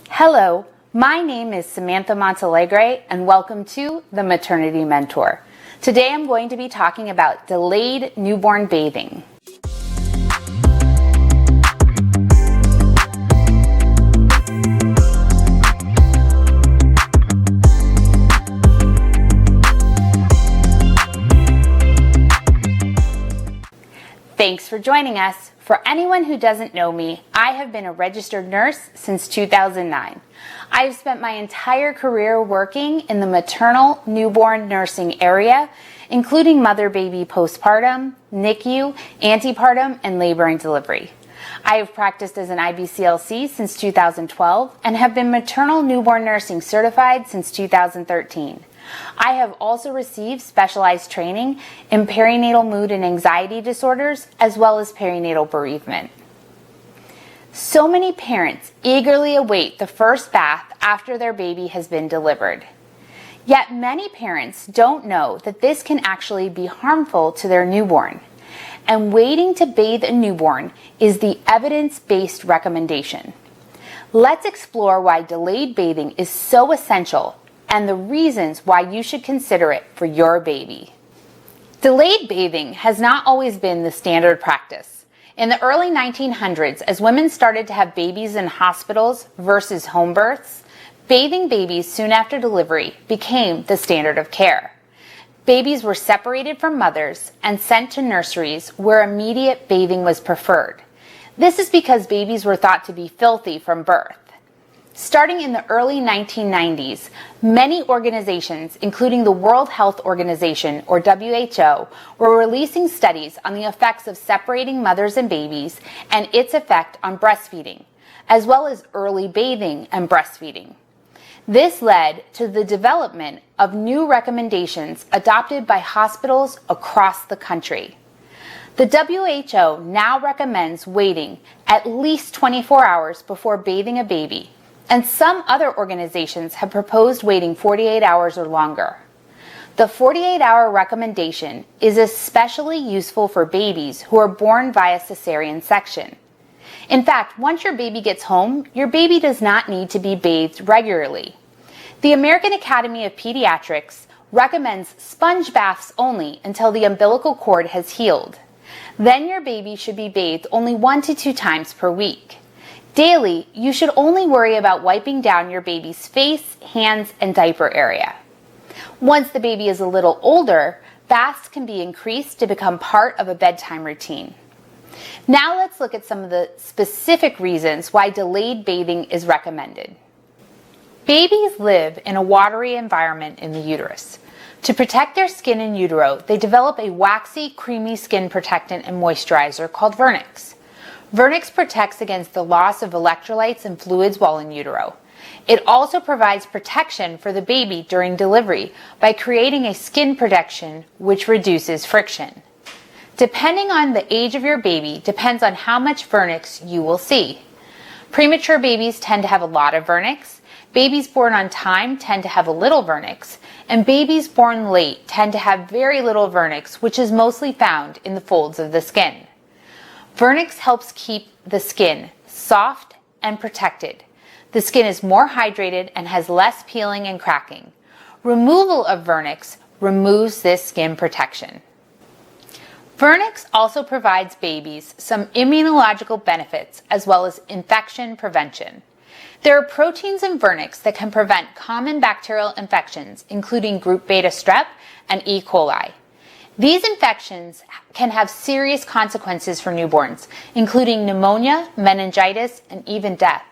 Hello, my name is Samantha Montalegre and welcome to the Maternity Mentor. Today I'm going to be talking about delayed newborn bathing. Thanks for joining us. For anyone who doesn't know me, I have been a registered nurse since 2009. I have spent my entire career working in the maternal newborn nursing area, including mother-baby postpartum, NICU, antepartum, and labor and delivery. I have practiced as an IBCLC since 2012 and have been maternal newborn nursing certified since 2013. I have also received specialized training in perinatal mood and anxiety disorders, as well as perinatal bereavement. So many parents eagerly await the first bath after their baby has been delivered. Yet many parents don't know that this can actually be harmful to their newborn. And waiting to bathe a newborn is the evidence-based recommendation. Let's explore why delayed bathing is so essential and the reasons why you should consider it for your baby. Delayed bathing has not always been the standard practice. In the early 1900s, as women started to have babies in hospitals versus home births, bathing babies soon after delivery became the standard of care. Babies were separated from mothers and sent to nurseries where immediate bathing was preferred. This is because babies were thought to be filthy from birth. Starting in the early 1990s, many organizations, including the World Health Organization, or WHO, were releasing studies on the effects of separating mothers and babies and its effect on breastfeeding, as well as early bathing and breastfeeding. This led to the development of new recommendations adopted by hospitals across the country. The WHO now recommends waiting at least 24 hours before bathing a baby, and some other organizations have proposed waiting 48 hours or longer. The 48-hour recommendation is especially useful for babies who are born via cesarean section. In fact, once your baby gets home, your baby does not need to be bathed regularly. The American Academy of Pediatrics recommends sponge baths only until the umbilical cord has healed. Then your baby should be bathed only 1 to 2 times per week. Daily, you should only worry about wiping down your baby's face, hands, and diaper area. Once the baby is a little older, baths can be increased to become part of a bedtime routine. Now let's look at some of the specific reasons why delayed bathing is recommended. Babies live in a watery environment in the uterus. To protect their skin in utero, they develop a waxy, creamy skin protectant and moisturizer called Vernix. Vernix protects against the loss of electrolytes and fluids while in utero. It also provides protection for the baby during delivery by creating a skin protection which reduces friction. Depending on the age of your baby depends on how much Vernix you will see. Premature babies tend to have a lot of Vernix, babies born on time tend to have a little Vernix, and babies born late tend to have very little Vernix, which is mostly found in the folds of the skin. Vernix helps keep the skin soft and protected. The skin is more hydrated and has less peeling and cracking. Removal of Vernix removes this skin protection. Vernix also provides babies some immunological benefits as well as infection prevention. There are proteins in Vernix that can prevent common bacterial infections, including group beta strep and E. coli. These infections can have serious consequences for newborns, including pneumonia, meningitis, and even death.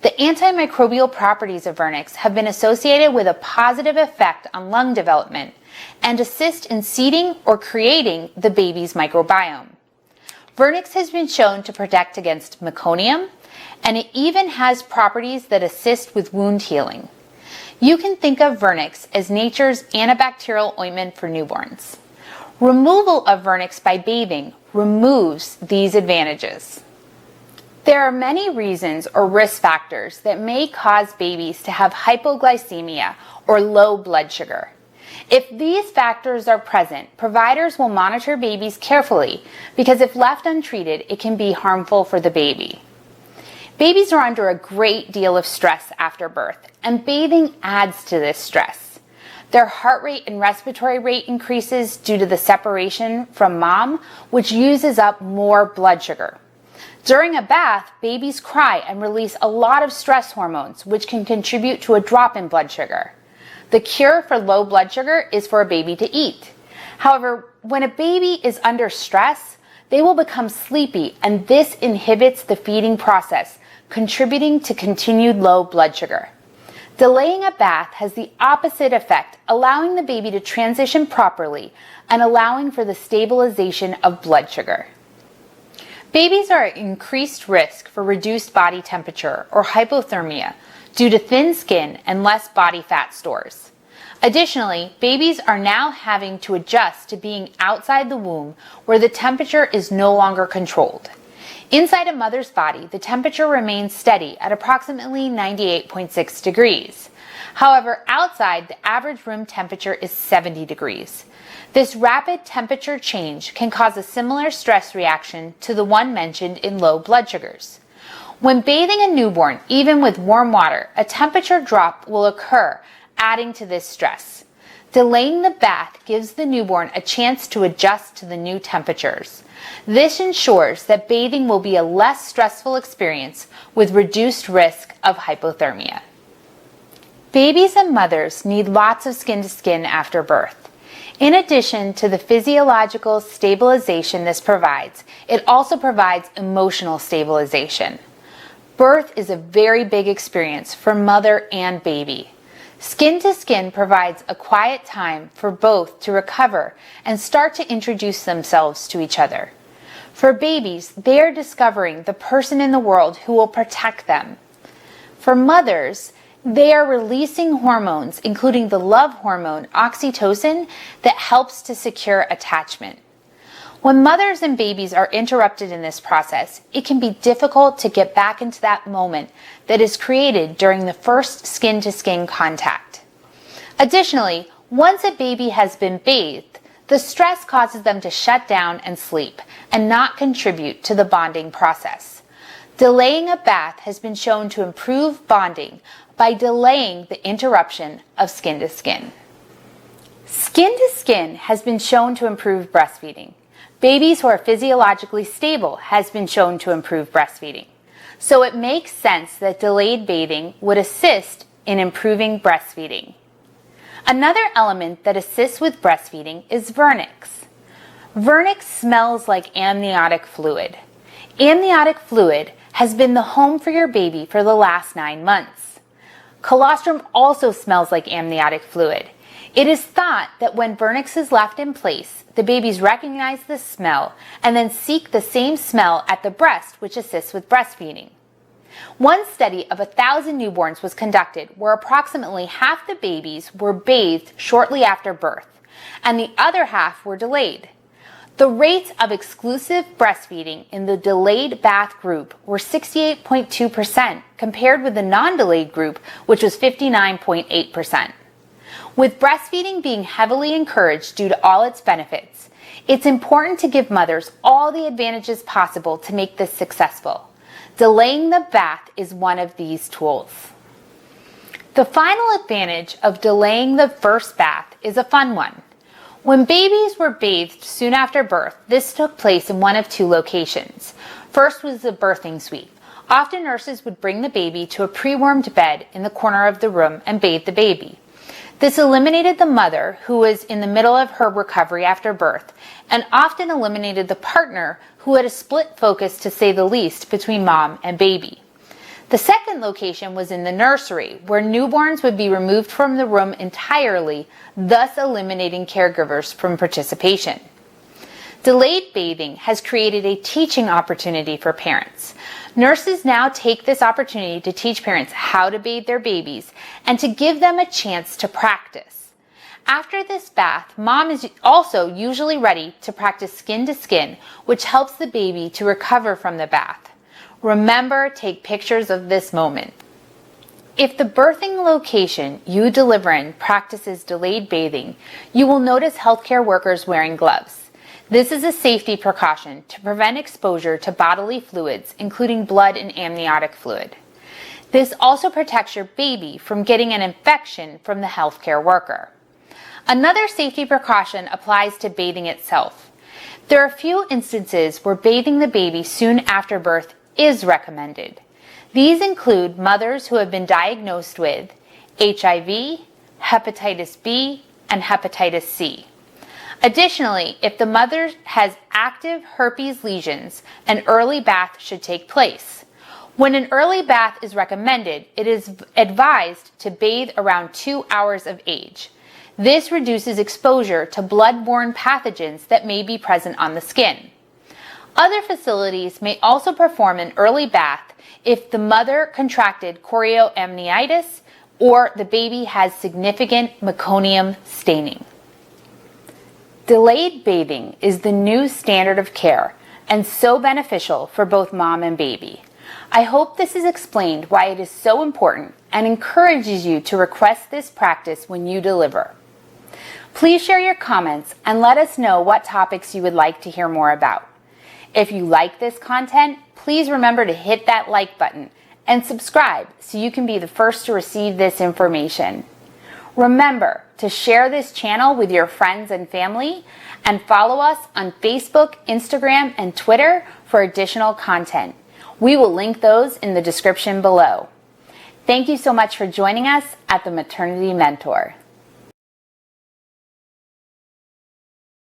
The antimicrobial properties of Vernix have been associated with a positive effect on lung development and assist in seeding or creating the baby's microbiome. Vernix has been shown to protect against meconium, and it even has properties that assist with wound healing. You can think of Vernix as nature's antibacterial ointment for newborns. Removal of Vernix by bathing removes these advantages. There are many reasons or risk factors that may cause babies to have hypoglycemia or low blood sugar. If these factors are present, providers will monitor babies carefully because if left untreated, it can be harmful for the baby. Babies are under a great deal of stress after birth, and bathing adds to this stress. Their heart rate and respiratory rate increases due to the separation from mom, which uses up more blood sugar. During a bath, babies cry and release a lot of stress hormones, which can contribute to a drop in blood sugar. The cure for low blood sugar is for a baby to eat. However, when a baby is under stress, they will become sleepy, and this inhibits the feeding process, contributing to continued low blood sugar. Delaying a bath has the opposite effect, allowing the baby to transition properly and allowing for the stabilization of blood sugar. Babies are at increased risk for reduced body temperature or hypothermia due to thin skin and less body fat stores. Additionally, babies are now having to adjust to being outside the womb where the temperature is no longer controlled. Inside a mother's body, the temperature remains steady at approximately 98.6 degrees. However, outside, the average room temperature is 70 degrees. This rapid temperature change can cause a similar stress reaction to the one mentioned in low blood sugars. When bathing a newborn, even with warm water, a temperature drop will occur, adding to this stress. Delaying the bath gives the newborn a chance to adjust to the new temperatures. This ensures that bathing will be a less stressful experience with reduced risk of hypothermia. Babies and mothers need lots of skin-to-skin after birth. In addition to the physiological stabilization this provides, it also provides emotional stabilization. Birth is a very big experience for mother and baby. Skin to skin provides a quiet time for both to recover and start to introduce themselves to each other. For babies, they are discovering the person in the world who will protect them. For mothers, they are releasing hormones, including the love hormone oxytocin, that helps to secure attachment. When mothers and babies are interrupted in this process, it can be difficult to get back into that moment that is created during the first skin-to-skin contact. Additionally, once a baby has been bathed, the stress causes them to shut down and sleep and not contribute to the bonding process. Delaying a bath has been shown to improve bonding by delaying the interruption of skin-to-skin. Skin-to-skin has been shown to improve breastfeeding. Babies who are physiologically stable has been shown to improve breastfeeding. So it makes sense that delayed bathing would assist in improving breastfeeding. Another element that assists with breastfeeding is Vernix. Vernix smells like amniotic fluid. Amniotic fluid has been the home for your baby for the last 9 months. Colostrum also smells like amniotic fluid. It is thought that when Vernix is left in place, the babies recognize the smell and then seek the same smell at the breast, which assists with breastfeeding. One study of 1,000 newborns was conducted where approximately half the babies were bathed shortly after birth, and the other half were delayed. The rates of exclusive breastfeeding in the delayed bath group were 68.2% compared with the non-delayed group, which was 59.8%. With breastfeeding being heavily encouraged due to all its benefits, it's important to give mothers all the advantages possible to make this successful. Delaying the bath is one of these tools. The final advantage of delaying the first bath is a fun one. When babies were bathed soon after birth, this took place in one of two locations. First was the birthing suite. Often nurses would bring the baby to a pre-warmed bed in the corner of the room and bathe the baby. This eliminated the mother, who was in the middle of her recovery after birth, and often eliminated the partner, who had a split focus, to say the least, between mom and baby. The second location was in the nursery, where newborns would be removed from the room entirely, thus eliminating caregivers from participation. Delayed bathing has created a teaching opportunity for parents. Nurses now take this opportunity to teach parents how to bathe their babies and to give them a chance to practice. After this bath, mom is also usually ready to practice skin to skin, which helps the baby to recover from the bath. Remember, take pictures of this moment. If the birthing location you deliver in practices delayed bathing, you will notice healthcare workers wearing gloves. This is a safety precaution to prevent exposure to bodily fluids, including blood and amniotic fluid. This also protects your baby from getting an infection from the healthcare worker. Another safety precaution applies to bathing itself. There are a few instances where bathing the baby soon after birth is recommended. These include mothers who have been diagnosed with HIV, hepatitis B, and hepatitis C. Additionally, if the mother has active herpes lesions, an early bath should take place. When an early bath is recommended, it is advised to bathe around 2 hours of age. This reduces exposure to blood-borne pathogens that may be present on the skin. Other facilities may also perform an early bath if the mother contracted chorioamnionitis or the baby has significant meconium staining. Delayed bathing is the new standard of care and so beneficial for both mom and baby. I hope this has explained why it is so important and encourages you to request this practice when you deliver. Please share your comments and let us know what topics you would like to hear more about. If you like this content, please remember to hit that like button and subscribe so you can be the first to receive this information. Remember to share this channel with your friends and family and follow us on Facebook, Instagram, and Twitter for additional content. We will link those in the description below. Thank you so much for joining us at the Maternity Mentor.